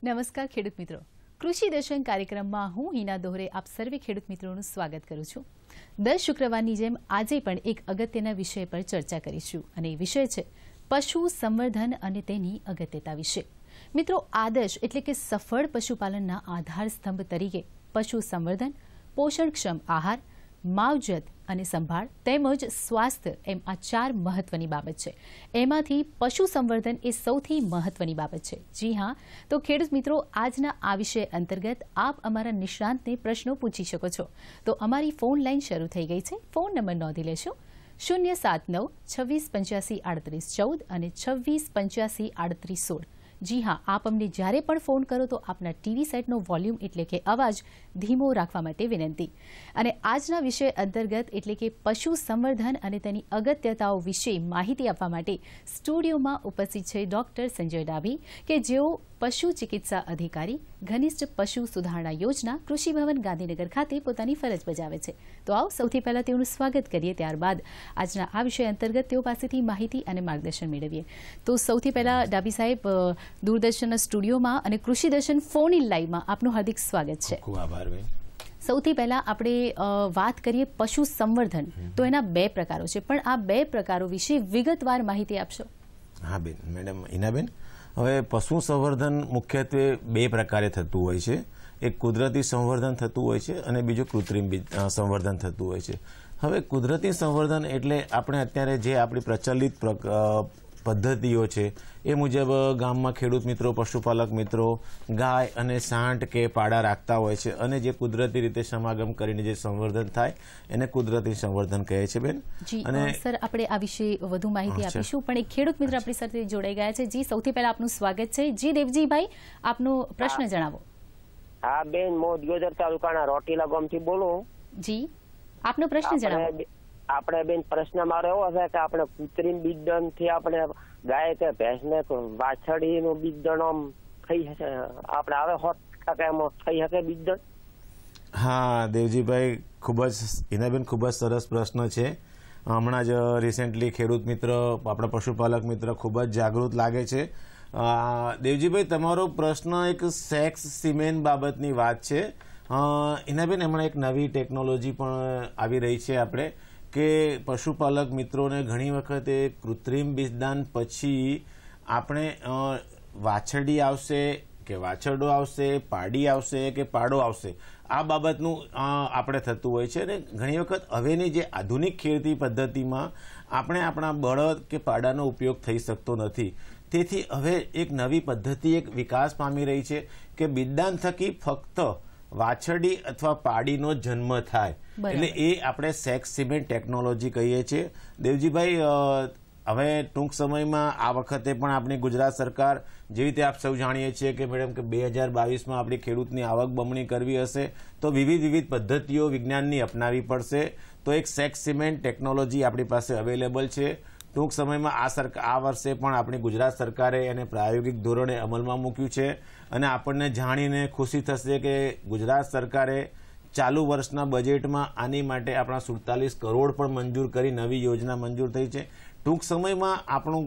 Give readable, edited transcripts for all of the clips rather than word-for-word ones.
નમસ્કાર ખેડૂત મિત્રો, કૃષિ દર્શન કાર્યક્રમમાં હું હિના દોહરે આપ સર્વે ખેડૂત મિત્રોનું સ્વાગત કરું છું। દર શુક્રવારની જેમ આજે પણ એક અગત્યના વિષય પર ચર્ચા કરીશું અને વિષય છે પશુ સંવર્ધન અને તેની અગત્યતા વિશે। મિત્રો, આદર્શ એટલે કે સફળ પશુપાલનના આધાર સ્તંભ તરીકે પશુ સંવર્ધન, પોષણક્ષમ આહાર, માવજત અને સંભાળ તેમજ સ્વાસ્થ્ય એમ આ ચાર મહત્વની બાબત છે। એમાંથી પશુ સંવર્ધન એ સૌથી મહત્વની બાબત છે। જી હા, તો ખેડૂત મિત્રો, આજના આ વિષય અંતર્ગત આપ અમારા નિષ્ણાંતને પ્રશ્નો પૂછી શકો છો। તો અમારી ફોન લાઈન શરૂ થઈ ગઈ છે। ફોન નંબર નોંધી લેશો 079 26 85 38 14 અને 26 85 38 16। જી હા, આપ અમને જ્યારે પણ ફોન કરો તો આપના ટીવી સેટનો વોલ્યુમ એટલે કે અવાજ ધીમો રાખવા માટે વિનંતી। અને આજના વિષય અંતર્ગત એટલે કે પશુ સંવર્ધન અને તેની અગત્યતાઓ વિશે માહિતી આપવા માટે સ્ટુડિયોમાં ઉપસ્થિત છે ડોક્ટર સંજય ડાભી કે જેઓ પશુ ચિકિત્સા અધિકારી, ઘનિષ્ઠ પશુ સુધારણા યોજના, કૃષિ ભવન ગાંધીનગર ખાતે પોતાની ફરજ બજાવે છે। તો આવો સૌથી પહેલા તેઓનું સ્વાગત કરીએ, ત્યારબાદ આજના આ વિષય અંતર્ગત તેઓ પાસેથી માહિતી અને માર્ગદર્શન મેળવીએ। તો સૌથી પહેલા ડાભી સાહેબ, દૂરદર્શનના સ્ટુડિયોમાં અને કૃષિ દર્શન ફોન ઇન લાઈવમાં આપનું હાર્દિક સ્વાગત છે। ખૂબ આભાર બેન। સૌથી પહેલા આપણે વાત કરીએ પશુ સંવર્ધન, તો એના બે પ્રકારો છે, પણ આ બે પ્રકારો વિશે વિગતવાર માહિતી આપશો। હા બેન, મેડમ હિનાબેન, હવે પશુ સંવર્ધન મુખ્યત્વે બે પ્રકારે થતું હોય છે। એક કુદરતી સંવર્ધન થતું હોય છે અને બીજું કૃત્રિમ સંવર્ધન થતું હોય છે। હવે કુદરતી સંવર્ધન એટલે આપણે અત્યારે જે આપણી પ્રચલિત પદ્ધતિઓ છે એ મુજબ ગામમાં ખેડૂત મિત્રો, પશુપાલક મિત્રો ગાય અને સાંઠ કે પાડા રાખતા હોય છે અને જે કુદરતી રીતે સમાગમ કરીને જે સંવર્ધન થાય એને કુદરતી સંવર્ધન કહે છે બેન। જી અને સર, આપણે આ વિશે વધુ માહિતી આપીશું, પણ એક ખેડૂત મિત્ર આપણી સાથે જોડાઈ ગયા છે। જી, સૌથી પહેલા આપનું સ્વાગત છે। જી દેવજીભાઈ, આપનો પ્રશ્ન જણાવો। હા બેન, મોદગોદર તાલુકાના રોટીલા ગામથી બોલું। જી, આપનો પ્રશ્ન જણાવો। આપણે બેન, પ્રશ્ન મારો એવો છે કે આપણે કૃત્રિમ બીજદાન થી આપણે ગાય કે ભેંસને વાછડીનું બીજદાન આમ થઈ શકે, આપણે આવે 100% એમાં થઈ શકે બીજદાન? હા દેવજીભાઈ, ખૂબ જ હિનાબેન, ખૂબ જ સરસ પ્રશ્ન છે। હમણાં જ રિસેન્ટલી ખેડૂત મિત્ર, આપણા પશુપાલક મિત્ર ખૂબ જ જાગૃત લાગે છે। દેવજીભાઈ, તમારો પ્રશ્ન એક સેક્સ સિમેન બાબતની વાત છે। હિનાબેન, હમણાં એક નવી ટેકનોલોજી પણ આવી રહી છે આપણે કે પશુપાલક મિત્રોને ઘણી વખતે કૃત્રિમ બીજદાન પછી આપણે વાછરડી આવશે કે વાછરડો આવશે, પાડી આવશે કે પાડો આવશે, આ બાબતનું આપણે થતું હોય છે। અને ઘણી વખત હવેની જે આધુનિક ખેતી પદ્ધતિમાં આપણે આપણા બળદ કે પાડાનો ઉપયોગ થઈ શકતો નથી। તેથી હવે એક નવી પદ્ધતિ એક વિકાસ પામી રહી છે કે બીજદાન થકી ફક્ત વાછરડી અથવા પાડીનો જન્મ થાય, એટલે એ આપણે સેક્સ સિમેન્ટ ટેકનોલોજી કહીએ છીએ। દેવજીભાઈ, હવે ટૂંક સમયમાં આ વખતે પણ આપણી ગુજરાત સરકાર, જેવી રીતે આપ સૌ જાણીએ છીએ કે મેડમ કે 2022માં આપણી ખેડૂતની આવક બમણી કરવી હશે તો વિવિધ પદ્ધતિઓ વિજ્ઞાનની અપનાવી પડશે। તો એક સેક્સ સિમેન્ટ ટેકનોલોજી આપણી પાસે અવેલેબલ છે। ટૂંક સમયમાં આ વર્ષે પણ આપણી ગુજરાત સરકારે એને પ્રાયોગિક ધોરણે અમલમાં મૂક્યું છે અને આપણને જાણીને ખુશી થશે કે ગુજરાત સરકારે ચાલુ વર્ષના બજેટમાં આની માટે આપણા 47 કરોડ પણ મંજૂર કરી નવી યોજના મંજૂર થઈ છે। ટૂંક સમયમાં આપણું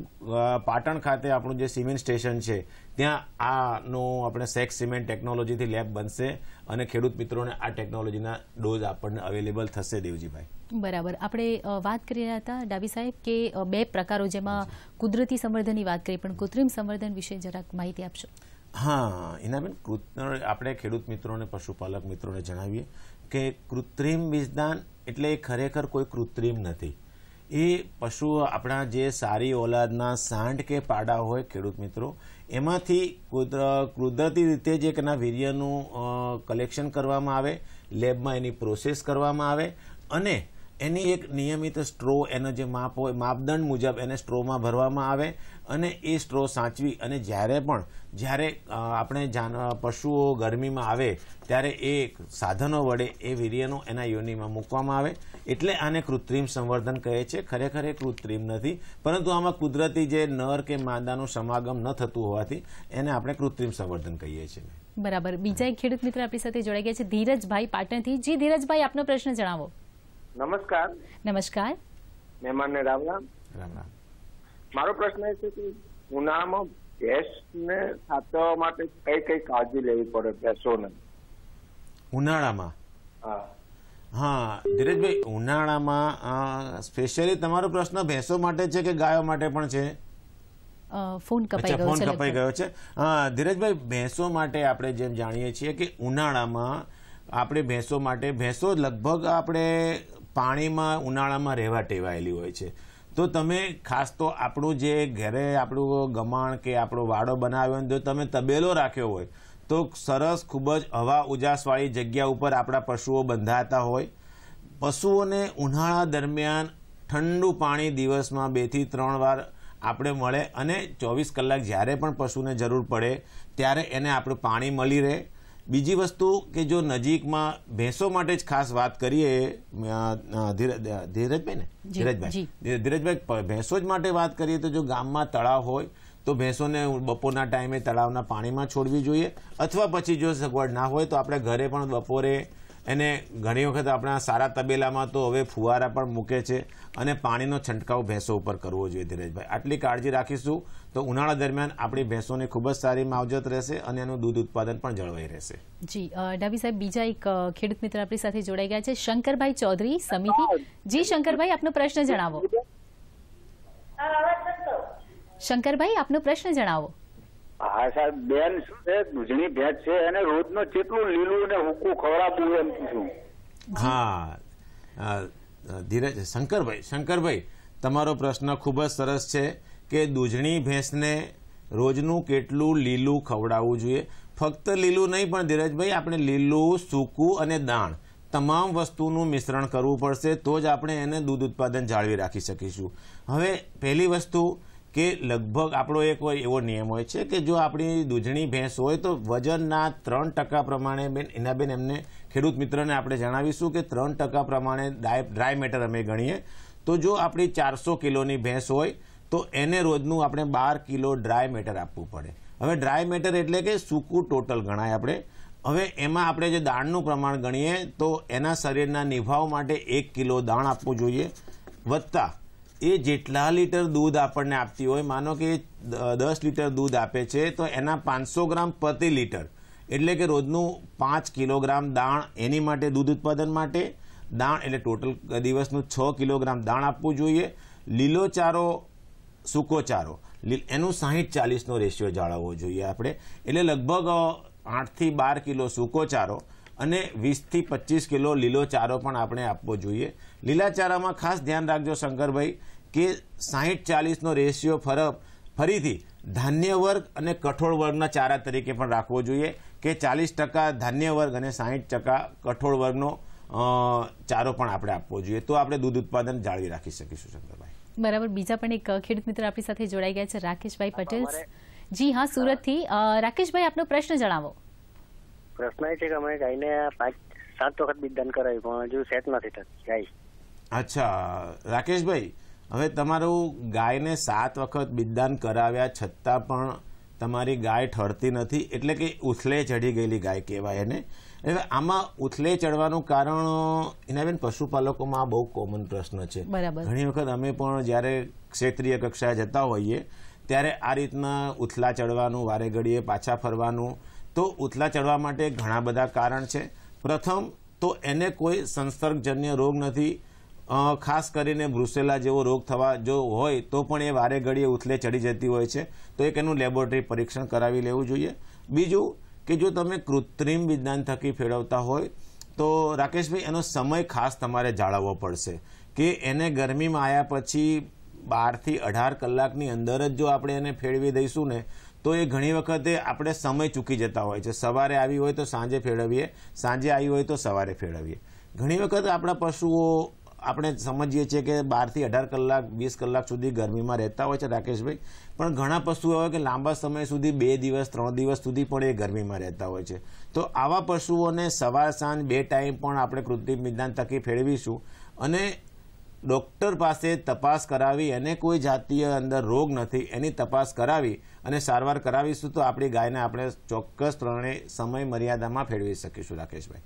પાટણ ખાતે આપણું જે સિમેન્ટ સ્ટેશન છે ત્યાં આનો આપણે સેક્સ સિમેન્ટ ટેકનોલોજીથી લેબ બનશે અને ખેડૂત મિત્રોને આ ટેકનોલોજીના ડોઝ આપણને અવેલેબલ થશે। દેવજીભાઈ, બરાબર, આપણે વાત કરી રહ્યા હતા ડાભી સાહેબ કે બે પ્રકારો, જેમાં કુદરતી સંવર્ધનની વાત કરી, પણ કૃત્રિમ સંવર્ધન વિશે જરાક માહિતી આપશો। હા હિનાબેન, આપણે ખેડૂત મિત્રોને, પશુપાલક મિત્રોને જણાવીએ કે કૃત્રિમ બીજદાન એટલે ખરેખર કોઈ કૃત્રિમ નથી। એ પશુ આપણા જે સારી ઓલાદના સાંઠ કે પાડા હોય ખેડૂત મિત્રો, એમાંથી કુદરતી રીતે જે એના વીર્યનું કલેક્શન કરવામાં આવે, લેબમાં એની પ્રોસેસ કરવામાં આવે અને એની એક નિયમિત સ્ટ્રો, એનો જે માપ હોય માપદંડ મુજબ એને સ્ટ્રોમાં ભરવામાં આવે અને એ સ્ટ્રો સાચવી અને જ્યારે આપણે પશુઓ ગરમીમાં આવે ત્યારે એ સાધનો વડે એ વીર્યનો એના યોનિમાં મૂકવામાં આવે, એટલે આને કૃત્રિમ સંવર્ધન કહે છે। ખરેખર એ કૃત્રિમ નથી, પરંતુ આમાં કુદરતી જે નર કે માદાનું સમાગમ ન થતું હોવાથી એને આપણે કૃત્રિમ સંવર્ધન કહીએ છીએ। બરાબર, બીજા એક ખેડૂત મિત્ર આપણી સાથે જોડાઈ ગયા છે, ધીરજભાઈ પાટણથી। જી ધીરજભાઈ, આપનો પ્રશ્ન જણાવો। નમસ્કાર। નમસ્કાર। મહેમાનને રામ રામ। રામ રામ। મારો પ્રશ્ન એ છે કે ઉનાળામાં ભેંસને સાચવવા માટે કઈ કઈ કાળજી લેવી પડે ભેંસોને ઉનાળામાં? હા હા ધીરજભાઈ, ઉનાળામાં સ્પેશિયલી તમારો પ્રશ્ન ભેંસો માટે છે કે ગાયો માટે પણ છે? ફોન કપાઈ ગયો ફોન છે કપાઈ ગયો છે. હા ધીરજભાઈ, ભેંસો માટે આપણે જેમ જાણીએ છીએ કે ઉનાળામાં આપણે ભેંસો માટે, ભેંસો લગભગ આપણે પાણીમાં ઉનાળામાં રહેવા ટેવાયેલી હોય છે. તો તમે ખાસ તો આપણું જે ઘરે આપણું ગમાણ કે આપણો વાડો બનાવ્યો હોય, જો તમે તબેલો રાખ્યો હોય તો સરસ ખૂબ જ હવા ઉજાસવાળી જગ્યા ઉપર આપણા પશુઓ બંધાતા હોય. પશુઓને ઉનાળા દરમિયાન ઠંડુ પાણી દિવસમાં 2 થી 3 વાર આપણે મળે અને 24 કલાક જ્યારે પણ પશુને જરૂર પડે ત્યારે એને આપણું પાણી મળી રહે. બીજી વસ્તુ કે જો નજીકમાં ભેંસો માટે જ ખાસ વાત કરીએ, ધીરજભાઈ ભેંસો જ માટે વાત કરીએ તો જો ગામમાં તળાવ હોય તો ભેંસોને બપોરના ટાઈમે તળાવના પાણીમાં છોડવી જોઈએ, અથવા પછી જો સગવડ ના હોય તો આપણે ઘરે પણ બપોરે એને ઘણી વખત આપણા સારા તબેલામાં તો હવે ફુવારા પણ મૂકે છે અને પાણીનો છંટકાવ ભેંસો ઉપર કરવો જોઈએ. ધીરજભાઈ, આટલી કાળજી રાખીશું તો ઉનાળા દરમિયાન આપણી ભેંસોની ખૂબ જ સારી માવજત રહેશે અને એનું દૂધ ઉત્પાદન પણ જળવાઈ રહેશે. જી ડાભી સાહેબ, બીજા એક ખેડૂત મિત્ર આપણી સાથે જોડાઈ ગયા છે, શંકરભાઈ ચૌધરી સમિતિ. જી શંકરભાઈ, આપનો પ્રશ્ન જણાવો. શંકરભાઈ, આપનો પ્રશ્ન જણાવો. હા સાહેબ, બેન શું છે, દૂધની ભેંસ છે એને રોજનું કેટલું લીલું ને હૂકું ખવડાવવું એમ પૂછું. હા ધીરજ, શંકરભાઈ તમારો પ્રશ્ન ખૂબ જ સરસ છે કે દૂધની ભેંસને રોજનું કેટલું લીલું ખવડાવવું જોઈએ. ફક્ત લીલું નહીં પણ ધીરજભાઈ, આપણે લીલું, સૂકું અને દાણ તમામ વસ્તુનું મિશ્રણ કરવું પડશે, તો જ આપણે એને દૂધ ઉત્પાદન જાળવી રાખી શકીશું. હવે પહેલી વસ્તુ કે લગભગ આપણો એક એવો નિયમ હોય છે કે જો આપણી દૂધણી ભેંસ હોય તો વજનના 3% પ્રમાણે, બેન હિનાબેન એમને ખેડૂત મિત્રને આપણે જણાવીશું કે 3% પ્રમાણે ડ્રાય મેટર અમે ગણીએ. તો જો આપણી 400 કિલોની ભેંસ હોય તો એને રોજનું આપણે 12 કિલો ડ્રાય મેટર આપવું પડે. હવે ડ્રાય મેટર એટલે કે સૂકું ટોટલ ગણાય આપણે. હવે એમાં આપણે જે દાણનું પ્રમાણ ગણીએ તો એના શરીરના નિભાવ માટે 1 કિલો દાણ આપવું જોઈએ, વત્તા એ જેટલા લીટર દૂધ આપણને આપતી હોય, માનો કે 10 લીટર દૂધ આપે છે તો એના 500 ગ્રામ પ્રતિ લીટર, એટલે કે રોજનું 5 કિલોગ્રામ દાણ એની માટે, દૂધ ઉત્પાદન માટે દાણ, એટલે ટોટલ દિવસનું 6 કિલોગ્રામ દાણ આપવું જોઈએ. લીલો ચારો, સૂકો ચારો, એનું 60-40નો રેશિયો જાળવવો જોઈએ આપણે. એટલે લગભગ 8 થી 12 કિલો સૂકો ચારો અને 20 થી 25 કિલો લીલો ચારો પણ આપણે આપવો જોઈએ. લીલા ચારામાં ખાસ ધ્યાન રાખજો શંકરભાઈ કે 60-40નો રેશિયો ફરીથી ધાન્ય વર્ગ અને કઠોળ વર્ગના ચારા તરીકે પણ રાખવો જોઈએ કે 40% ધાન્ય વર્ગ અને 60% કઠોળ વર્ગનો ચારો પણ આપણે આપવો જોઈએ, તો આપણે દૂધ ઉત્પાદન જાળવી રાખી શકીશું. શંકરભાઈ બરાબર. બીજા પણ એક ખેડૂત મિત્ર આપણી સાથે જોડાઈ ગયા છે, રાકેશભાઈ પટેલ. જી હા, સુરતથી. રાકેશભાઈ, આપનો પ્રશ્ન જણાવો. પ્રશ્ન એ છે કે અમે ગાયને 5-7 વખત બીજદાન કરાવ્યું પણ હજુ સેટ નથી થતી ગાય. અચ્છા રાકેશભાઈ, હવે તમારું ગાયને 7 વખત બીજદાન કરાવ્યા છતાં પણ તમારી ગાય ઠરતી નથી, એટલે કે ઉથલે ચડી ગયેલી ગાય કહેવાય એને. હવે આમાં ઉથલે ચડવાનું કારણ હિનાબેન પશુપાલકોમાં બહુ કોમન પ્રશ્ન છે. ઘણી વખત અમે પણ જ્યારે ક્ષેત્રીય કક્ષાએ જતા હોઈએ ત્યારે આ રીતના ઉથલા ચડવાનું, વારે ઘડીએ પાછા ફરવાનું. તો ઉથલા ચડવા માટે ઘણા બધા કારણ છે. પ્રથમ તો એને કોઈ સંસર્ગજન્ય રોગ નથી, ખાસ કરીને બ્રુસેલા જેવો રોગ થવા જો હોય તો પણ એ વારે ઘડીએ ઉથલે ચડી જતી હોય છે, તો એક એનું લેબોરેટરી પરીક્ષણ કરાવી લેવું જોઈએ. બીજું કે જો તમે કૃત્રિમ બીજદાન થકી ફેરવતા હોય તો રાકેશભાઈ એનો સમય ખાસ તમારે જાળવવો પડશે કે એને ગરમીમાં આવ્યા પછી 12 થી 18 કલાકની અંદર જ જો આપણે એને ફેરવી દઈશું ને તો એ ઘણી વખતે આપણે સમય ચૂકી જતા હોય છે. સવારે આવી હોય તો સાંજે ફેરવીએ, સાંજે આવી હોય તો સવારે ફેરવીએ. ઘણી વખત આપણા પશુઓ આપણે સમજીએ છીએ કે 12 થી 18 કલાક, 20 કલાક સુધી ગરમીમાં રહેતા હોય છે રાકેશભાઈ, પણ ઘણા પશુઓ હોય કે લાંબા સમય સુધી 2 દિવસ 3 દિવસ સુધી પણ એ ગરમીમાં રહેતા હોય છે. તો આવા પશુઓને સવાર સાંજ 2 ટાઈમ પણ આપણે કૃત્રિમ બીજદાન થકી ફેરવીશું અને ડૉક્ટર પાસે તપાસ કરાવી, એને કોઈ જાતીય અંદર રોગ નથી એની તપાસ કરાવી અને સારવાર કરાવીશું તો આપણી ગાયને આપણે ચોક્કસપણે સમય મર્યાદામાં ફેરવી શકીશું. રાકેશભાઈ.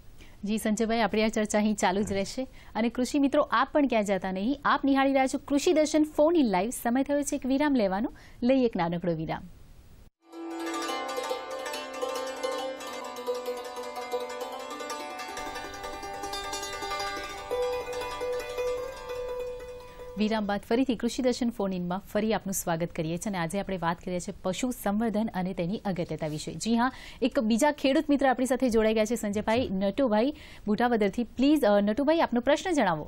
જી સંજયભાઈ, આપણી આ ચર્ચા અહીં ચાલુ જ રહેશે અને કૃષિ મિત્રો આપ પણ ક્યાં જતા નહીં, આપ નિહાળી રહ્યા છો કૃષિ દર્શન ફોન ઇન લાઈવ. સમય થયો છે એક વિરામ લેવાનો, લઈએ એક નાનકડો વિરામ. વિરામ બાદ ફરીથી કૃષિ દર્શન ફોન ઇનમાં ફરી આપનું સ્વાગત કરીએ છીએ અને આજે આપણે વાત કરીએ છીએ પશુ સંવર્ધન અને તેની અગત્યતા વિશે. જી હા, એક બીજા ખેડૂત મિત્ર આપણી સાથે જોડાઈ ગયા છે, સંજયભાઈ નટુભાઈ બુટાવદરથી. પ્લીઝ નટુભાઈ, આપનો પ્રશ્ન જણાવો.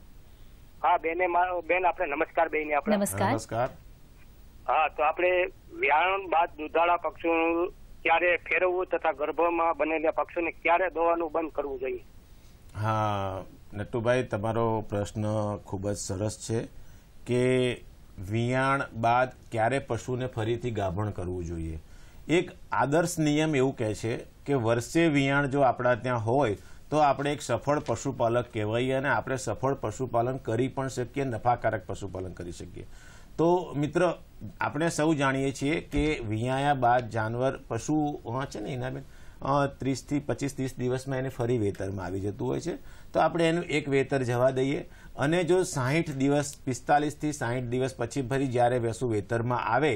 હા બેન, આપણે નમસ્કાર બેન. આપણે નમસ્કાર. હા, તો આપણે વ્યાણ બાદ દૂધાળા પક્ષીઓનું ક્યારે ફેરવવું તથા ગર્ભમાં બનેલા પક્ષીઓને ક્યારે દોવાનું બંધ કરવું જોઈએ? હા નટુભાઈ, તમારો પ્રશ્ન ખૂબ જ સરસ છે કે વિયાણ બાદ ક્યારે પશુને ફરીથી ગાભણ કરવું જોઈએ. એક આદર્શ નિયમ એવું કહે છે કે વર્ષે વિયાણ જો આપણા ત્યાં હોય તો આપણે એક સફળ પશુપાલક કહેવાઈએ અને આપણે સફળ પશુપાલન કરી પણ શકીએ, નફાકારક પશુપાલન કરી શકીએ. તો મિત્ર, આપણે સૌ જાણીએ છીએ કે વિયાયા બાદ જાનવર પશુ છે ને એના 30 થી 25-30 દિવસમાં એને ફરી વેતરમાં આવી જતું હોય છે. તો આપણે એનું એક વેતર જવા દઈએ અને જો 60 દિવસ 45 થી 60 દિવસ પછી ફરી જ્યારે વેસુ વેતરમાં આવે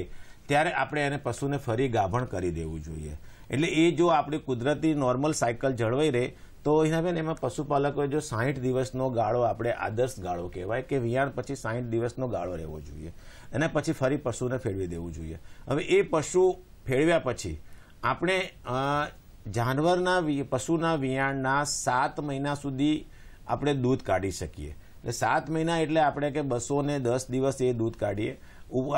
ત્યારે આપણે એને પશુને ફરી ગાભણ કરી દેવું જોઈએ. એટલે એ જો આપણી કુદરતી નોર્મલ સાયકલ જળવાઈ રહે તો એમાં પશુપાલકોએ જો 60 દિવસનો ગાળો આપણે આદર્શ ગાળો કહેવાય કે વિયાણ પછી 60 દિવસનો ગાળો રહેવો જોઈએ અને પછી ફરી પશુને ફેરવી દેવું જોઈએ. હવે એ પશુ ફેરવ્યા પછી આપણે જાનવરના પશુના વિયાણના 7 મહિના સુધી આપણે દૂધ કાઢી શકીએ. એટલે 7 મહિના એટલે આપણે કે 210 દિવસ એ દૂધ કાઢીએ,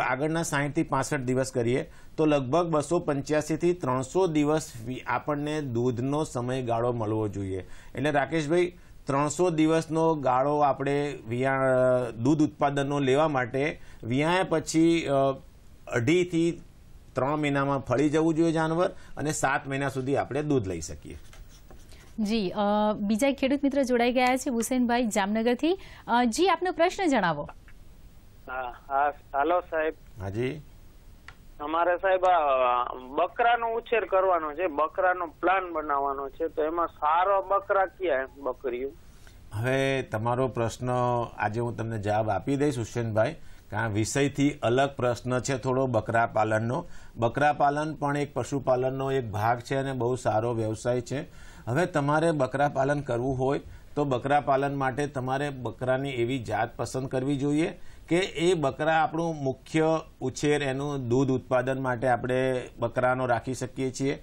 આગળના 60 થી 65 દિવસ કરીએ તો લગભગ 285 થી 300 દિવસ આપણને દૂધનો સમયગાળો મળવો જોઈએ. એટલે રાકેશભાઈ, 300 દિવસનો ગાળો આપણે દૂધ ઉત્પાદનનો લેવા માટે વિયાયા પછી 2.5 થી 3 મહિનામાં ફળી જવું જોઈએ જાનવર અને 7 મહિના સુધી આપણે દૂધ લઈ શકીએ. જી, બીજા એક ખેડૂત મિત્ર જોડાઈ ગયા છે, હુસેનભાઈ જામનગરથી. જી, આપનો પ્રશ્ન જણાવો. હા, હાલો સાહેબ. હાજી. અમારે સાહેબ બકરાનો ઉછેર કરવાનો છે, બકરાનો પ્લાન બનાવવાનો છે, તો એમાં સારો બકરા ક્યાં બકરીઓ? હવે તમારો પ્રશ્ન આજે હું તમને જવાબ આપી દઈશ હુસેનભાઈ, કારણ વિષયથી અલગ પ્રશ્ન છે થોડો બકરા પાલનનો. બકરા પાલન પણ એક પશુપાલનનો એક ભાગ છે અને બહુ સારો વ્યવસાય છે. હવે તમારે બકરા પાલન કરવું હોય તો બકરા પાલન માટે તમારે બકરાની એવી જાત પસંદ કરવી જોઈએ કે એ બકરા આપણું મુખ્ય ઉછેર, એનું દૂધ ઉત્પાદન માટે આપણે બકરાનો રાખી શકીએ છીએ.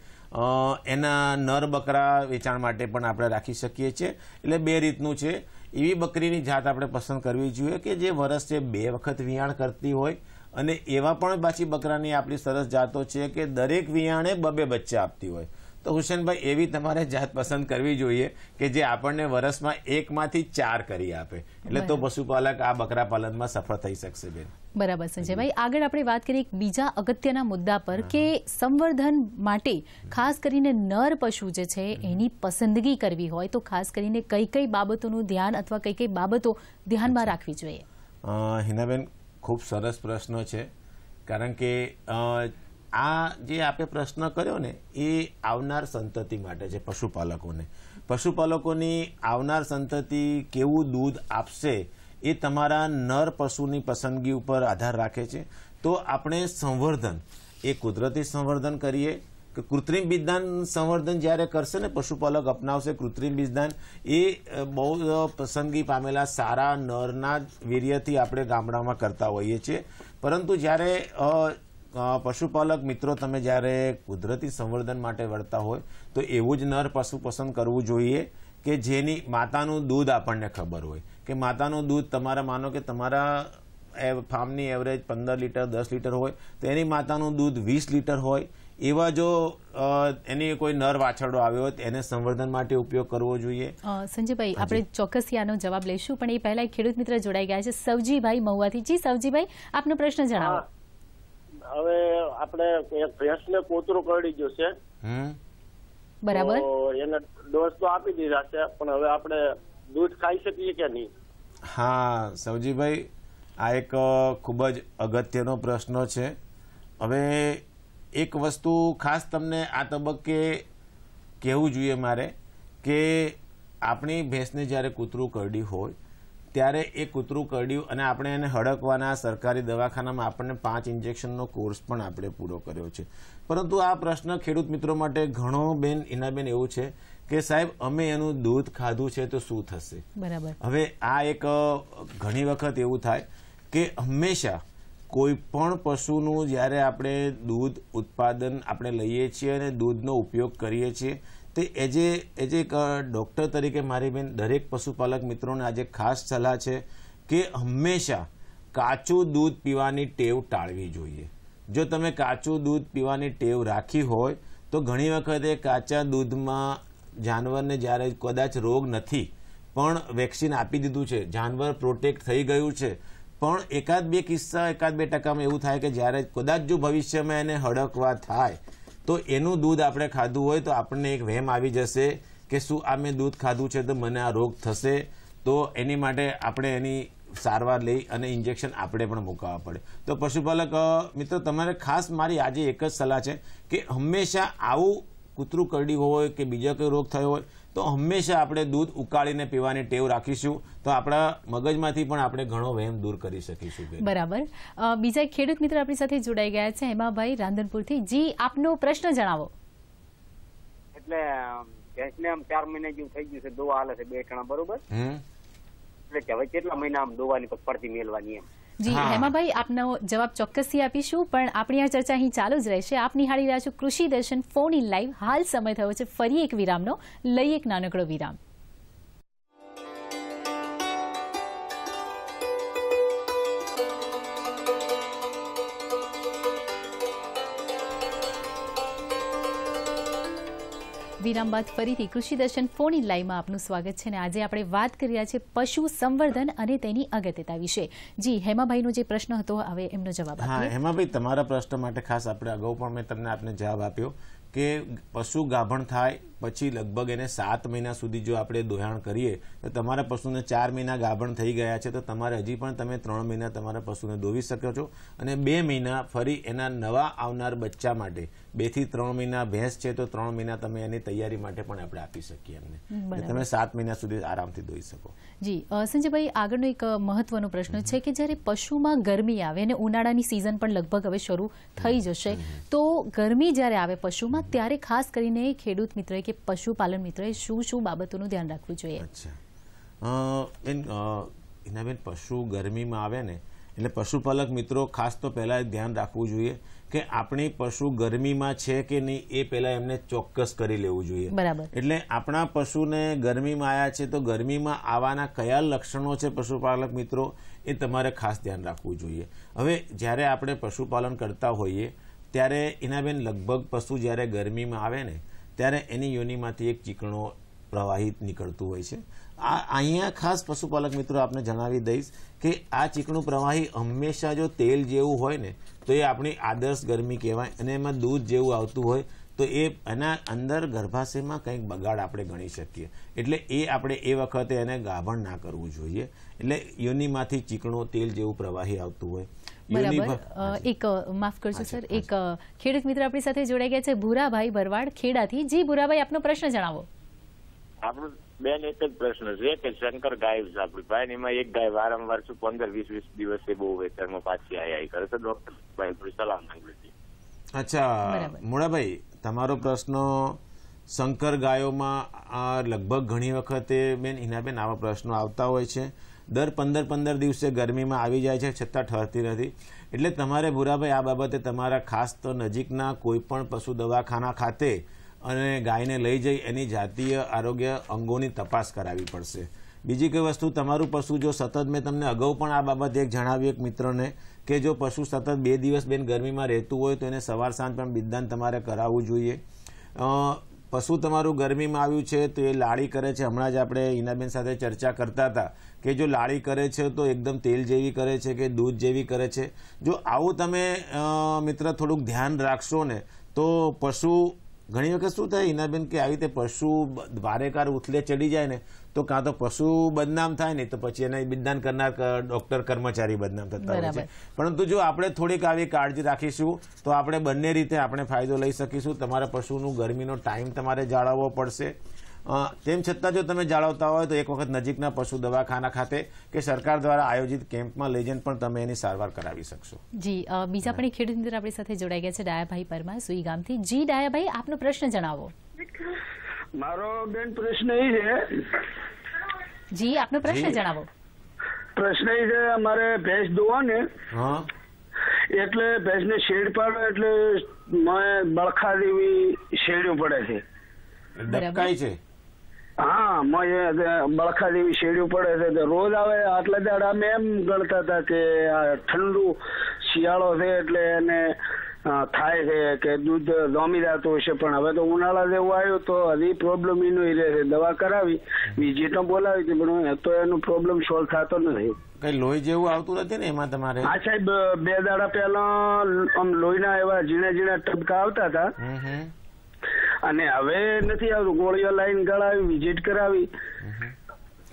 એના નર બકરા વેચાણ માટે પણ આપણે રાખી શકીએ છીએ. એટલે 2 રીતનું છે. એવી બકરીની જાત આપણે પસંદ કરવી જોઈએ કે જે વર્ષે 2 વખત વિયાણ કરતી હોય અને એવા પણ પાછી બકરાની આપણી સરસ જાતો છે કે દરેક વિયાણે 2 બચ્ચા આપતી હોય. તો હુસેનભાઈ, એવી તમારે જાત પસંદ કરવી જોઈએ કે જે આપણને વર્ષમાં 1 માંથી 4 કરી આપે. એટલે તો પશુપાલક આ બકરા પાલનમાં સફળ થઈ શકશે બેન. બરાબર સંજયભાઈ, આગળ આપણે વાત કરીએ બીજા અગત્યના મુદ્દા પર કે સંવર્ધન માટે ખાસ કરીને નર પશુ જે છે એની પસંદગી કરવી હોય તો ખાસ કરીને કઈ કઈ બાબતોનું ધ્યાન અથવા કઈ કઈ બાબતો ધ્યાનમાં રાખવી જોઈએ? હિનાબેન, ખૂબ સરસ પ્રશ્ન છે, કારણ કે આ જે આપણે પ્રશ્ન કર્યો ને એ આવનાર સંતતિ માટે છે. પશુપાલકોની આવનાર સંતતિ કેવું દૂધ આપશે એ તમારા નર પશુની પસંદગી ઉપર આધાર રાખે છે. તો આપણે સંવર્ધન, એ કુદરતી સંવર્ધન કરીએ કે કૃત્રિમ બીજદાન સંવર્ધન જ્યારે કરશે ને પશુપાલક અપનાવશે કૃત્રિમ બીજદાન, એ બહુ પસંદગી પામેલા સારા નરના વીર્યથી આપણે ગામડામાં કરતા હોઈએ છીએ. પરંતુ જ્યારે પશુપાલક મિત્રો તમે જ્યારે કુદરતી સંવર્ધન માટે વળતા હોય તો એવું જ નર પશુ પસંદ કરવું જોઈએ કે જેની માતાનું દૂધ આપણને ખબર હોય કે માતાનું દૂધ તમારા માનો કે તમારા ફાર્મની એવરેજ 15 લીટર 10 લીટર હોય તો એની માતાનું દૂધ 20 લીટર હોય. એવા જો એની કોઈ નર વાછરડો આવ્યો હોય તો એને સંવર્ધન માટે ઉપયોગ કરવો જોઈએ. સંજયભાઈ, આપણે ચોક્કસથી આનો જવાબ લઈશું, પણ એ પહેલા એક ખેડૂત મિત્ર જોડાઈ ગયા છે, સવજીભાઈ મહુવાથી. જી સવજીભાઈ, આપનો પ્રશ્ન જણાવો. હવે આપણે એક ભેંસને કોતરું કરડી ગયું છે, બરાબર, એને ડોઝ તો આપી દીધા છે, પણ હવે આપણે દૂધ ખાઈ શકીએ કે નહીં? હા સવજીભાઈ, આ એક ખૂબ જ અગત્યનો પ્રશ્ન છે. હવે એક વસ્તુ ખાસ તમને આ તબક્કે કહેવું જોઈએ મારે કે આપણી ભેંસને જ્યારે કૂતરું કરડ્યું હોય ત્યારે એ કૂતરું કરડ્યું અને આપણે એને હડકવાના સરકારી દવાખાનામાં આપણને 5 ઇન્જેક્શનનો કોર્સ પણ આપણે પૂરો કર્યો છે. પરંતુ આ પ્રશ્ન ખેડૂત મિત્રો માટે ઘણો બેન હિનાબેન એવું છે કે સાહેબ અમે એનું દૂધ ખાધું છે તો શું થશે? બરાબર. હવે આ એક ઘણી વખત એવું થાય કે હંમેશા કોઈ પણ પશુનું જ્યારે આપણે દૂધ ઉત્પાદન આપણે લઈએ છીએ અને દૂધનો ઉપયોગ કરીએ છીએ તે એજ એક ડૉક્ટર તરીકે મારી બેન દરેક પશુપાલક મિત્રોને આજે ખાસ સલાહ છે કે હંમેશા કાચું દૂધ પીવાની ટેવ ટાળવી જોઈએ. જો તમે કાચું દૂધ પીવાની ટેવ રાખી હોય તો ઘણી વખતે કાચા દૂધમાં જાનવરને જ્યારે કદાચ રોગ નથી પણ વેક્સિન આપી દીધું છે, જાનવર પ્રોટેક્ટ થઈ ગયું છે, પણ એકાદ બે કિસ્સા 1-2% એવું થાય કે જ્યારે કદાચ જો ભવિષ્યમાં એને હડકવા થાય તો એનું દૂધ આપણે ખાધું હોય તો આપણને એક વહેમ આવી જશે કે શું આ મેં દૂધ ખાધું છે તો મને આ રોગ થશે. તો એની માટે આપણે એની સારવાર લઈ અને ઇન્જેક્શન આપણે પણ મુકાવવા પડે. તો પશુપાલક મિત્રો તમારે ખાસ મારી આજે એક જ સલાહ છે કે હંમેશા આવું કૂતરું કરડ્યું હોય કે બીજો કોઈ રોગ થયો હોય તો હંમેશા આપણે દૂધ ઉકાળીને પીવાની ટેવ રાખીશું તો આપણા મગજમાંથી પણ આપણે ઘણો વહેમ દૂર કરી શકીશું. બરાબર. બીજા એક ખેડૂત મિત્ર આપણી સાથે જોડાઈ ગયા છે, હેમાભાઈ રાંધનપુરથી. જી, આપનો પ્રશ્ન જણાવો. એટલે ભેંસને આમ 4 મહિના જેવું થઈ ગયું છે, દોવા હાલે છે 2 ટણા, બરોબર? એટલે હવે કેટલા મહિના આમ દોવાની પડતી મેળવાની એમ? જી હેમાભાઈ, આપનો જવાબ ચોક્કસથી આપીશું, પણ આપણી આ ચર્ચા અહીં ચાલુ જ રહેશે. આપ નિહાળી રહ્યા છો કૃષિ દર્શન ફોન ઇન લાઈવ. હાલ સમય થયો છે ફરી એક વિરામનો. લઈ એક નાનકડો વિરામ. વિરામ બાદ ફરીથી કૃષિ દર્શન ફોન ઇન લાઈવમાં આપનું સ્વાગત છે અને આજે આપણે વાત કરી રહ્યા છીએ પશુ સંવર્ધન અને તેની અગત્યતા વિશે. જી, હેમાભાઈનો જે પ્રશ્ન હતો હવે એમનો જવાબ આપીએ. હા હેમાભાઈ, તમારા પ્રશ્ન માટે ખાસ આપણે અગાઉ પણ મેં તમને આપને જવાબ આપ્યો કે પશુ ગાભણ થાય પછી લગભગ એને 7 મહિના સુધી જો આપણે દોહાણ કરીએ તો તમારા પશુને 4 મહિના ગાભણ થઈ ગયા છે તો તમારે હજી પણ તમે 3 મહિના તમારા પશુને દોવી શકો છો અને 2 મહિના ફરી એના નવા આવનાર બચ્ચા માટે 2 થી 3 મહિના ભેંસ છે તો 3 મહિના તમે એની તૈયારી માટે પણ આપણે આપી શકીએ એમને. તમે 7 મહિના સુધી આરામથી દોઈ શકો. જી સંજયભાઈ, આગળનો એક મહત્વનો પ્રશ્ન છે કે જ્યારે પશુમાં ગરમી આવે અને ઉનાળાની સિઝન પણ લગભગ હવે શરૂ થઈ જશે તો ગરમી જ્યારે આવે પશુમાં ત્યારે ખાસ કરીને ખેડૂત મિત્રએ કે પશુપાલન મિત્રએ શું બાબતોનું ધ્યાન રાખવું જોઈએ? બેન, પશુ ગરમીમાં આવે ને એટલે પશુપાલક મિત્રો ખાસ તો પહેલા ધ્યાન રાખવું જોઈએ કે આપણી પશુ ગરમીમાં છે કે નહીં એ પહેલા એમને ચોક્કસ કરી લેવું જોઈએ. બરાબર. એટલે આપણા પશુને ગરમીમાં આવ્યા છે તો ગરમીમાં આવવાના કયા લક્ષણો છે પશુપાલક મિત્રો એ તમારે ખાસ ધ્યાન રાખવું જોઈએ. હવે જ્યારે આપણે પશુપાલન કરતા હોઈએ ત્યારે ઇનાબેન લગભગ પશુ જ્યારે ગરમીમાં આવે ને ત્યારે એની યોનિમાંથી એક ચીકણો પ્રવાહિત નીકળતું હોય છે. અહીંયા ખાસ પશુપાલક મિત્રો આપને જણાવી દઈશ કે આ ચીકણું પ્રવાહી હંમેશા જો તેલ જેવું હોય ને તો એ આપણી આદર્શ ગરમી કહેવાય અને એમાં દૂધ જેવું આવતું હોય તો એ એના અંદર ગર્ભાશયમાં કંઈક બગાડ આપણે ગણી શકીએ. એટલે એ આપણે એ વખતે એને ગાભણ ના કરવું જોઈએ. એટલે યોનિમાંથી ચીકણો તેલ જેવું પ્રવાહી આવતું હોય. બરાબર. એક માફ કરજો સર, એક ખેડૂત મિત્ર આપણી સાથે જોડાઈ ગયા છે, ભૂરાભાઈ ભરવાડ ખેડાથી. જી ભૂરાભાઈ, આપનો પ્રશ્ન જણાવો. આપણો બેન એક જ પ્રશ્ન છે કે શંકર ગાય છે આપણી પાસે, એમાં એક ગાય વારંવાર 15-20 દિવસે બહુ વેતરમાં પાછી આઈ કરે છે. ડોક્ટર ભાઈ થોડી સલાહ માંગવી હતી. અચ્છા મોડાભાઈ, તમારો પ્રશ્ન શંકર ગાયોમાં લગભગ ઘણી વખતે બેન હિનાબેન આવા પ્રશ્નો આવતા હોય છે. દર 15 દિવસે ગરમીમાં આવી જાય છે છતાં ઠરતી નથી. એટલે તમારે ભૂરાભાઈ આ બાબતે તમારા ખાસ તો નજીકના કોઈ પણ પશુ દવાખાના ખાતે અને ગાયને લઈ જઈ એની જાતીય આરોગ્ય અંગોની તપાસ કરાવવી પડશે. બીજી કઈ વસ્તુ, તમારું પશુ જો સતત, મેં તમને અગાઉ પણ આ બાબતે એક જણાવ્યું એક મિત્રને કે જો પશુ સતત 2 દિવસ બેન ગરમીમાં રહેતું હોય તો એને સવાર સાંજ પણ બિદદાન તમારે કરાવવું જોઈએ. પશુ તમારું ગરમીમાં આવ્યું છે તો એ લાળી કરે છે, હમણાં જ આપણે હિનાબેન સાથે ચર્ચા કરતા હતા કે જો લાળી કરે છે તો એકદમ તેલ જેવી કરે છે કે દૂધ જેવી કરે છે. જો આવું તમે મિત્ર થોડુંક ધ્યાન રાખશો ને તો પશુ ઘણી વખત શું થાય હિનાબેન કે આવી રીતે પશુ વારેકાર ઉથલે ચડી જાય ને તો કાં તો પશુ બદનામ થાય ને તો પછી એને બિદદાન કરનાર ડોક્ટર કર્મચારી બદનામ થતા હોય છે. પરંતુ જો આપણે થોડીક આવી કાળજી રાખીશું તો આપણે બંને રીતે આપણે ફાયદો લઈ શકીશું. તમારા પશુનું ગરમીનો ટાઈમ તમારે જાળવવો પડશે. તેમ છતાં જો તમે જાળવતા હોય તો એક વખત નજીકના પશુ દવાખાના ખાતે કે સરકાર દ્વારા આયોજિત કેમ્પમાં લઈ જઈને પણ તમે એની સારવાર કરાવી શકશો. જી, બીજા પણ એક ખેડૂત મિત્ર આપણી સાથે જોડાઈ ગયા છે, ડાયાભાઈ પરમાર સુઈ ગામથી. જી ડાયાભાઈ, આપનો પ્રશ્ન જણાવો. મારો બેન પ્રશ્ન એ છે. જી, આપનો પ્રશ્ન જણાવો. પ્રશ્ન એ છે, અમારે ભેંસ દોવા ને હા એટલે ભેંસને શેડ પાડો એટલે મને બળખા જેવી શેડ્યું પડે છે. ડબકાઈ છે? હા, મને બળખા જેવી શેડ્યું પડે છે. રોજ આવે આટલા દાડા અમે એમ ગણતા હતા કે આ ઠંડુ શિયાળો છે એટલે એને થાય છે કે દૂધ જામી જતું હશે, પણ હવે તો ઉનાળા જેવું આવ્યું તો હજી પ્રોબ્લેમ એનો રહે છે. દવા કરાવી, વિઝિટો બોલાવી હતી, પણ તો એનો પ્રોબ્લેમ સોલ્વ થતો નથી. કઈ લોહી જેવું આવતું નથી ને એમાં તમારે? હા સાહેબ, 2 દાડા પહેલા આમ લોહીના એવા ઝીણા ઝીણા ટપકા આવતા હતા અને હવે નથી આવતું. ગોળીઓ લાઈન ગળાવી, વિઝિટ કરાવી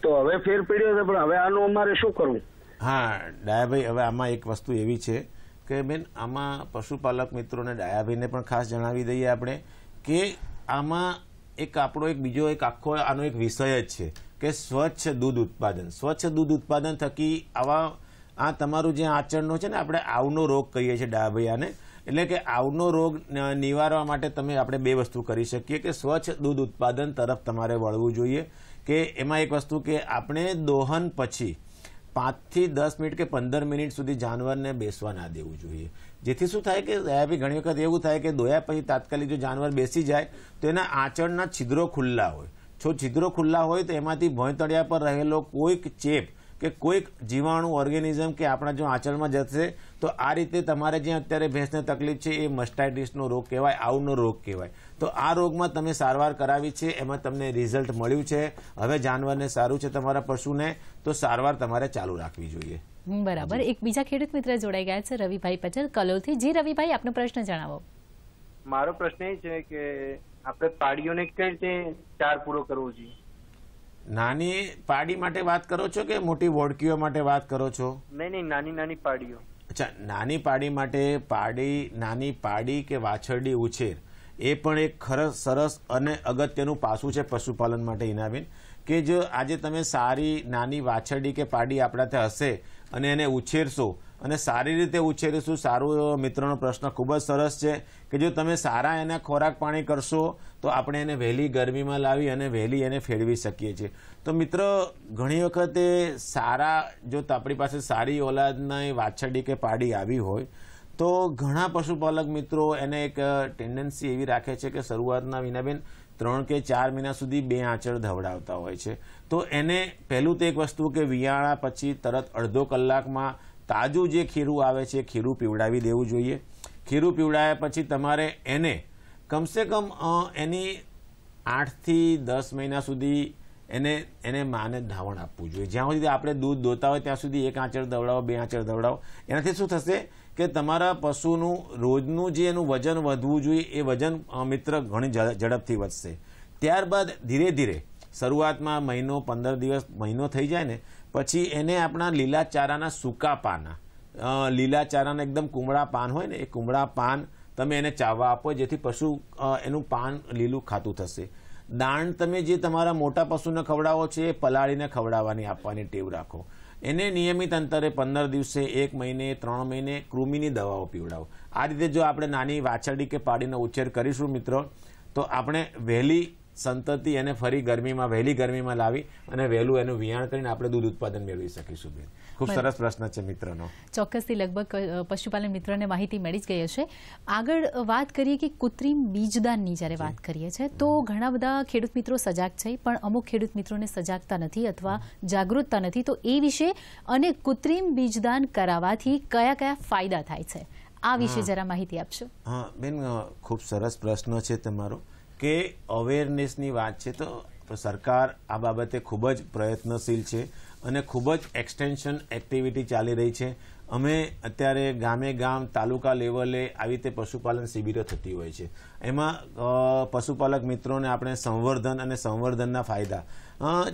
તો હવે ફેર પડ્યો છે, પણ હવે આનું અમારે શું કરવું? હા ડાયાભાઈ, હવે આમાં એક વસ્તુ એવી છે કે બેન, આમાં પશુપાલક મિત્રોને, ડાયાભાઈને પણ ખાસ જણાવી દઈએ આપણે કે આમાં એક આપણો એક બીજો એક આખો આનો એક વિષય જ છે કે સ્વચ્છ દૂધ ઉત્પાદન. સ્વચ્છ દૂધ ઉત્પાદન થકી આ તમારું જે આચરણનો છે ને, આપણે આવનો રોગ કહીએ છીએ ડાયાભાઈ આને, એટલે કે આવનો રોગ નિવારવા માટે તમે આપણે 2 વસ્તુ કરી શકીએ કે સ્વચ્છ દૂધ ઉત્પાદન તરફ તમારે વળવું જોઈએ. કે એમાં એક વસ્તુ કે આપણે દોહન પછી 5 થી 10 મિનિટ કે 15 મિનિટ સુધી જાનવરને બેસવા ના દેવું જોઈએ. જેથી શું થાય કે ઘણી વખત એવું થાય કે દોયા પછી તાત્કાલિક જો જાનવર બેસી જાય તો એના આંચળના છિદ્રો ખુલ્લા હોય. જો છિદ્રો ખુલ્લા હોય તો એમાંથી ભોંયતળિયા પર રહેલો કોઈક ચેપ કે કોઈક જીવાણુ ઓર્ગેનિઝમ કે આપણા જો આંચળમાં જશે તો આ રીતે તમારે જે અત્યારે ભેંસને તકલીફ છે એ મસ્ટાઇટિસનો રોગ કહેવાય, આવનો રોગ કહેવાય. તો આ રોગમાં તમે સારવાર કરાવી છે, એમાં તમને રિઝલ્ટ મળ્યું છે, હવે જાનવરને સારું છે તમારા પશુને, તો સારવાર તમારે ચાલુ રાખવી જોઈએ. બરાબર. એક બીજા ખેડૂત મિત્ર જોડાઈ ગયા છે, રવિભાઈ પટેલ કલોલથી. જી રવિભાઈ, આપનો પ્રશ્ન જણાવો. મારો પ્રશ્ન એ છે કે આપણે પાડીઓને કઈ રીતે ચાર પૂરો કરવો જોઈએ? નાની પાડી માટે વાત કરો છો કે મોટી વોડકીઓ માટે વાત કરો છો? નહીં, નાની નાની પાડીઓ. અચ્છા, નાની પાડી માટે નાની પાડી કે વાછરડી ઉછેર એ પણ એક સરસ અને અગત્યનું પાસું છે પશુપાલન માટે હિનાબેન, કે જો આજે તમે સારી નાની વાછરડી કે પાડી આપણા ત્યાં હશે અને એને ઉછેરશો અને સારી રીતે ઉછેરીશું. સારું, મિત્રોનો પ્રશ્ન ખૂબ જ સરસ છે કે જો તમે સારા એના ખોરાક પાણી કરશો તો આપણે એને વહેલી ગરમીમાં લાવી અને વહેલી એને ફેરવી શકીએ છીએ. તો મિત્રો, ઘણી વખતે સારા જો આપણી પાસે સારી ઓલાદની વાછરડી કે પાડી આવી હોય તો ઘણા પશુપાલક મિત્રો એને એક ટેન્ડન્સી એવી રાખે છે કે શરૂઆતના વિનાબેન 3 કે 4 મહિના સુધી 2 આંચળ ધવડાવતા હોય છે. તો એને પહેલું તો એક વસ્તુ કે વિયાણા પછી તરત અડધો કલાકમાં તાજું જે ખીરું આવે છે ખીરું પીવડાવી દેવું જોઈએ. ખીરું પીવડાવ્યા પછી તમારે એને કમસે કમ એની 8 થી 10 મહિના સુધી એને માને ધાવણ આપવું જોઈએ. જ્યાં સુધી આપણે દૂધ દોતા હોય ત્યાં સુધી 1 આંચળ દવડાવો, 2 આંચળ દવડાવો. એનાથી શું થશે કે તમારા પશુનું રોજનું જે એનું વજન વધવું જોઈએ એ વજન મિત્ર ઘણી ઝડપથી વધશે. ત્યારબાદ ધીરે ધીરે શરૂઆતમાં મહિનો 15 દિવસ મહિનો થઈ જાય ને પછી એને આપણા લીલા ચારાના સૂકા પાના, લીલા ચારાના એકદમ કુમળા પાન હોય ને એ કુમળા પાન તમે એને ચાવવા આપો, જેથી પશુ એનું પાન લીલું ખાતું થશે. દાણ તમે જે તમારા મોટા પશુને ખવડાવો છે એ પલાળીને ખવડાવવાની આપવાની ટેવ રાખો. એને નિયમિત અંતરે 15 દિવસે, 1 મહિને, 3 મહિને કૃમિની દવાઓ પીવડાવો. આ રીતે જો આપણે નાની વાછરડી કે પાડીનો ઉછેર કરીશું મિત્રો તો આપણે વહેલી સંતતિ એને ફરી વહેલી ગરમીમાં લાવી અને વહેલું એનું વિયાણ કરીને આપણે દૂધ ઉત્પાદન મેળવી શકીશું. બેન, ખૂબ સરસ પ્રશ્ન છે મિત્રનો. ચોક્કસથી લગભગ પશુપાલન મિત્રોને માહિતી મળી જ ગઈ હશે. આગળ વાત કરીએ કે કૃત્રિમ બીજદાનની જ્યારે વાત કરીએ છીએ તો ઘણા બધા ખેડૂત મિત્રો સજાગ છે, પણ અમુક ખેડૂત મિત્રોને સજાગતા નથી અથવા જાગૃતતા નથી. તો એ વિશે અને કૃત્રિમ બીજદાન કરાવવાથી કયા કયા ફાયદા થાય છે આ વિશે જરા માહિતી આપશો. હા બેન, ખૂબ સરસ પ્રશ્ન છે તમારો કે અવેરનેસની વાત છે. તો સરકાર આ બાબતે ખૂબ જ પ્રયત્નશીલ છે અને ખૂબ જ એક્સટેન્શન એક્ટિવિટી ચાલી રહી છે. અમે અત્યારે ગામે ગામ તાલુકા લેવલે આવી રીતે પશુપાલન શિબિરો થતી હોય છે. એમાં પશુપાલક મિત્રોને આપણે સંવર્ધન અને સંવર્ધનના ફાયદા,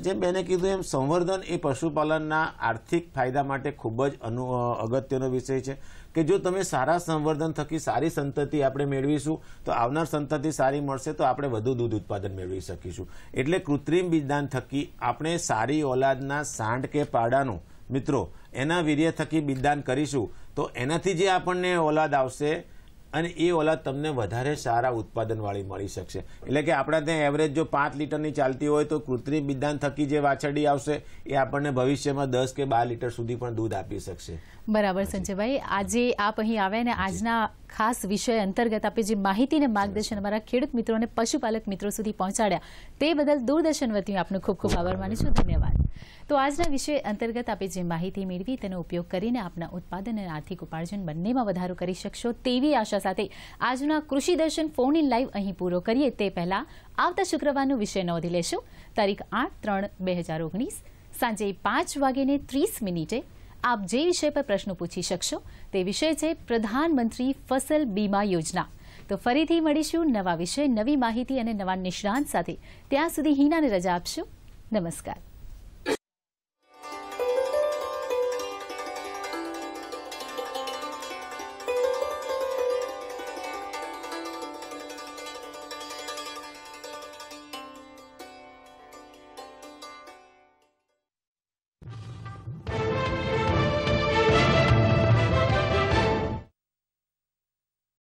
જેમ બેને કીધું એમ સંવર્ધન એ પશુપાલનના આર્થિક ફાયદા માટે ખૂબ જ અગત્યનો વિષય છે કે જો તમે સારા સંવર્ધન થકી સારી સંતતિ આપણે મેળવીશું તો આવનાર સંતતિ સારી મળશે તો આપણે વધુ દૂધ ઉત્પાદન મેળવી શકીશું. એટલે કૃત્રિમ બીજદાન થકી આપણે સારી ઓલાદના સાંઢ કે પાડાનું મિત્રો એના વીર્ય થકી બીજદાન કરીશું તો એનાથી જે આપણને ઓલાદ આવશે અને એ ઓલાદ તમને વધારે સારા ઉત્પાદનવાળી મળી શકશે. એટલે કે આપણા ત્યાં એવરેજ જો 5 લીટરની ચાલતી હોય તો કૃત્રિમ બિદાન થકી જે વાછરડી આવશે એ આપણને ભવિષ્યમાં 10 કે 12 લીટર સુધી પણ દૂધ આપી શકશે. બરાબર સંજયભાઈ, આજે આપ અહીં આવ્યા અને આજના ખાસ વિષય અંતર્ગત આપે જે માહિતી અને માર્ગદર્શન અમારા ખેડૂત મિત્રો અને પશુપાલક મિત્રો સુધી પહોંચાડ્યા તે બદલ દૂરદર્શન વતી આપનો ખૂબ ખૂબ આભાર માનું છું. ધન્યવાદ. તો આજના વિષય અંતર્ગત આપે જે માહિતી મેળવી તેનો ઉપયોગ કરીને આપના ઉત્પાદન અને આર્થિક ઉપાર્જન બંનેમાં વધારો કરી શકશો તેવી આશા સાથે આજના કૃષિ દર્શન ફોન ઇન લાઈવ અહીં પૂરો કરીએ તે પહેલા આવતા શુક્રવારનો વિષય નોંધી લેશું. તારીખ 8/3/2019 સાંજે 5:30 આપ જે વિષય પર પ્રશ્નો પૂછી શકશો તે વિષય છે પ્રધાનમંત્રી ફસલ બીમા યોજના. તો ફરીથી મળીશું નવા વિષય, નવી માહિતી અને નવા નિષ્ણાંત સાથે. ત્યાં સુધી હિનાને રજા આપશો. નમસ્કાર.